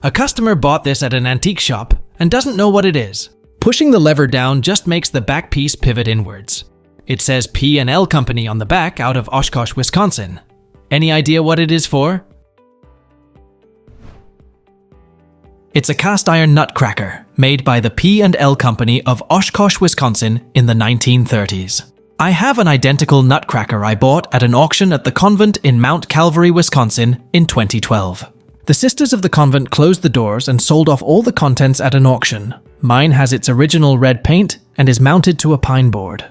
A customer bought this at an antique shop and doesn't know what it is. Pushing the lever down just makes the back piece pivot inwards. It says P&L Company on the back out of Oshkosh, Wisconsin. Any idea what it is for? It's a cast iron nutcracker made by the P&L Company of Oshkosh, Wisconsin in the 1930s. I have an identical nutcracker I bought at an auction at the convent in Mount Calvary, Wisconsin in 2012. The Sisters of the Convent closed the doors and sold off all the contents at an auction. Mine has its original red paint and is mounted to a pine board.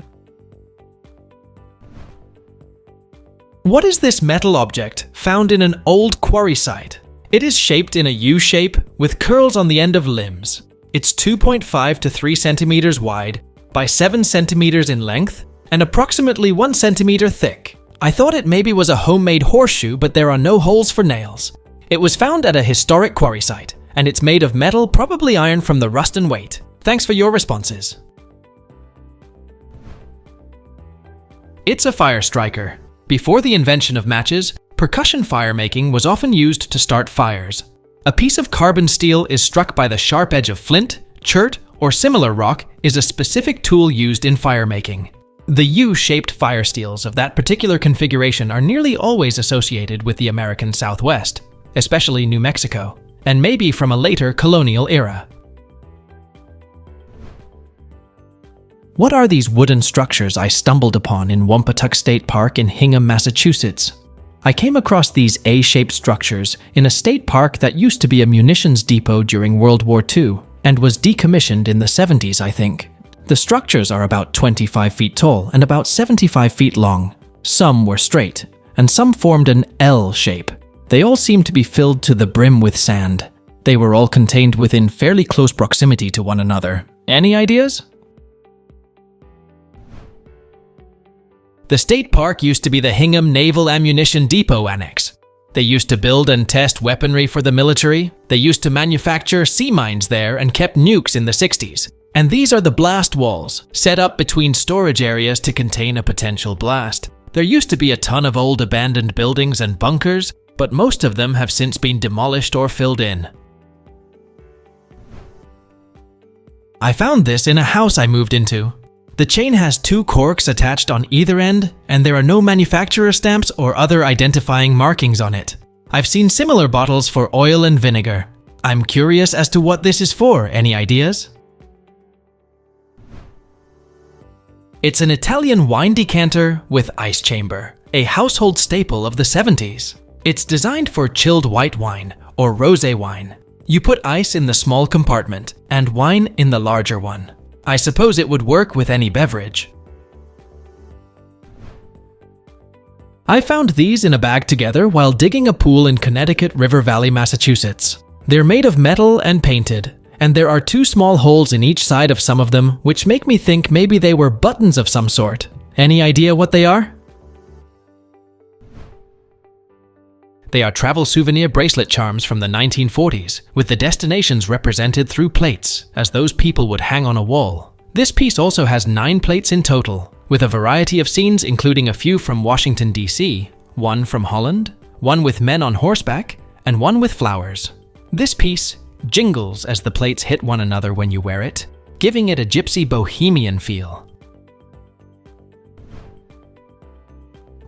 What is this metal object found in an old quarry site? It is shaped in a U shape with curls on the end of limbs. It's 2.5 to 3 centimeters wide by 7 centimeters in length and approximately 1 centimeter thick. I thought it maybe was a homemade horseshoe, but there are no holes for nails. It was found at a historic quarry site, and it's made of metal, probably iron from the rust and weight. Thanks for your responses. It's a fire striker. Before the invention of matches, percussion firemaking was often used to start fires. A piece of carbon steel is struck by the sharp edge of flint, chert, or similar rock is a specific tool used in firemaking. The U-shaped fire steels of that particular configuration are nearly always associated with the American Southwest, especially New Mexico, and maybe from a later colonial era. What are these wooden structures I stumbled upon in Wampatuck State Park in Hingham, Massachusetts? I came across these A-shaped structures in a state park that used to be a munitions depot during World War II and was decommissioned in the 70s, I think. The structures are about 25 feet tall and about 75 feet long. Some were straight, and some formed an L shape. They all seemed to be filled to the brim with sand. They were all contained within fairly close proximity to one another. Any ideas? The state park used to be the Hingham Naval Ammunition Depot Annex. They used to build and test weaponry for the military. They used to manufacture sea mines there and kept nukes in the 60s. And these are the blast walls, set up between storage areas to contain a potential blast. There used to be a ton of old abandoned buildings and bunkers, but most of them have since been demolished or filled in. I found this in a house I moved into. The chain has 2 corks attached on either end, and there are no manufacturer stamps or other identifying markings on it. I've seen similar bottles for oil and vinegar. I'm curious as to what this is for. Any ideas? It's an Italian wine decanter with ice chamber, a household staple of the 70s. It's designed for chilled white wine or rosé wine. You put ice in the small compartment and wine in the larger one. I suppose it would work with any beverage. I found these in a bag together while digging a pool in Connecticut River Valley, Massachusetts. They're made of metal and painted, and there are 2 small holes in each side of some of them, which make me think maybe they were buttons of some sort. Any idea what they are? They are travel souvenir bracelet charms from the 1940s, with the destinations represented through plates, as those people would hang on a wall. This piece also has 9 plates in total, with a variety of scenes including a few from Washington, D.C., one from Holland, one with men on horseback, and one with flowers. This piece jingles as the plates hit one another when you wear it, giving it a gypsy bohemian feel.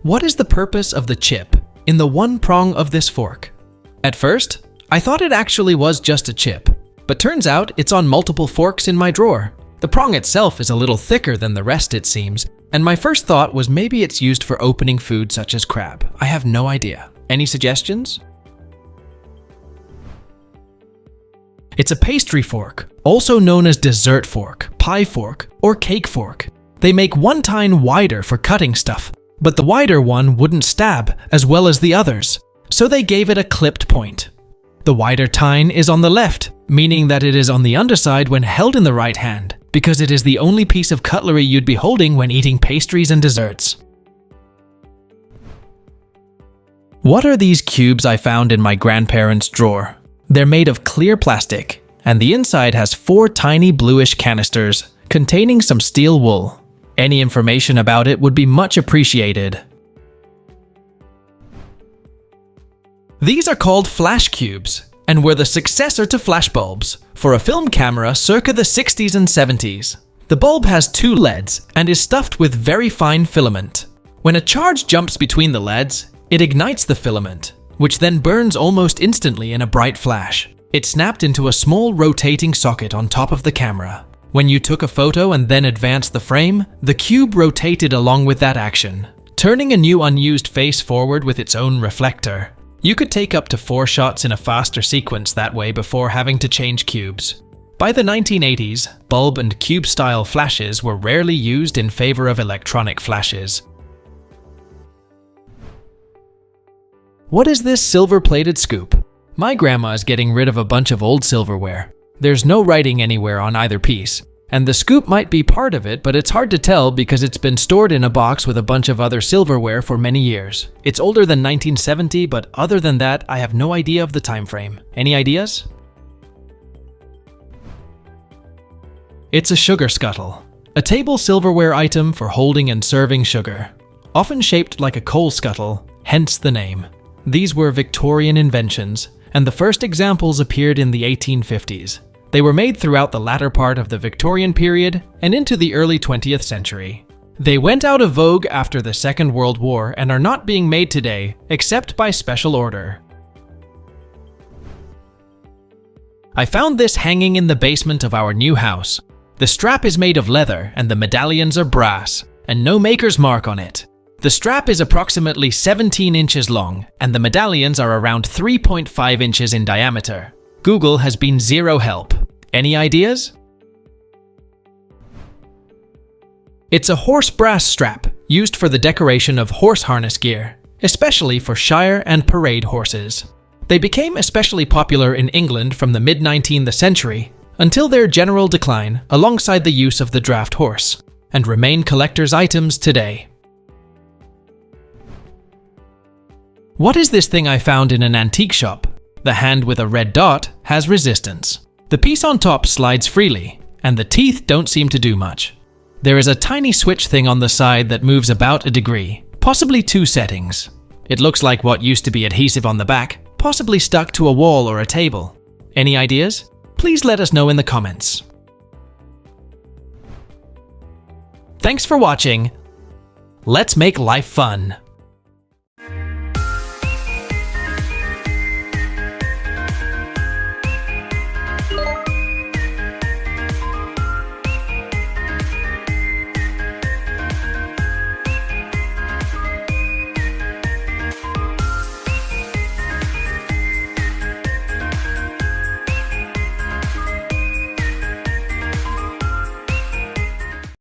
What is the purpose of the chip in the one prong of this fork? At first, I thought it actually was just a chip, but turns out it's on multiple forks in my drawer. The prong itself is a little thicker than the rest, it seems, and my first thought was maybe it's used for opening food such as crab. I have no idea. Any suggestions? It's a pastry fork, also known as dessert fork, pie fork, or cake fork. They make one tine wider for cutting stuff, but the wider one wouldn't stab as well as the others, so they gave it a clipped point. The wider tine is on the left, meaning that it is on the underside when held in the right hand, because it is the only piece of cutlery you'd be holding when eating pastries and desserts. What are these cubes I found in my grandparents' drawer? They're made of clear plastic, and the inside has 4 tiny bluish canisters containing some steel wool. Any information about it would be much appreciated. These are called flash cubes, and were the successor to flashbulbs for a film camera circa the 60s and 70s. The bulb has two LEDs and is stuffed with very fine filament. When a charge jumps between the LEDs, it ignites the filament, which then burns almost instantly in a bright flash. It snapped into a small rotating socket on top of the camera. When you took a photo and then advanced the frame, the cube rotated along with that action, turning a new unused face forward with its own reflector. You could take up to 4 shots in a faster sequence that way before having to change cubes. By the 1980s, bulb and cube-style flashes were rarely used in favor of electronic flashes. What is this silver-plated scoop? My grandma is getting rid of a bunch of old silverware. There's no writing anywhere on either piece, and the scoop might be part of it, but it's hard to tell because it's been stored in a box with a bunch of other silverware for many years. It's older than 1970, but other than that, I have no idea of the time frame. Any ideas? It's a sugar scuttle, a table silverware item for holding and serving sugar, often shaped like a coal scuttle, hence the name. These were Victorian inventions, and the first examples appeared in the 1850s. They were made throughout the latter part of the Victorian period and into the early 20th century. They went out of vogue after the Second World War and are not being made today except by special order. I found this hanging in the basement of our new house. The strap is made of leather and the medallions are brass, and no maker's mark on it. The strap is approximately 17 inches long, and the medallions are around 3.5 inches in diameter. Google has been zero help. Any ideas? It's a horse brass strap used for the decoration of horse harness gear, especially for shire and parade horses. They became especially popular in England from the mid-19th century until their general decline alongside the use of the draft horse, and remain collector's items today. What is this thing I found in an antique shop? The hand with a red dot has resistance. The piece on top slides freely, and the teeth don't seem to do much. There is a tiny switch thing on the side that moves about a degree, possibly 2 settings. It looks like what used to be adhesive on the back, possibly stuck to a wall or a table. Any ideas? Please let us know in the comments. Thanks for watching. Let's make life fun.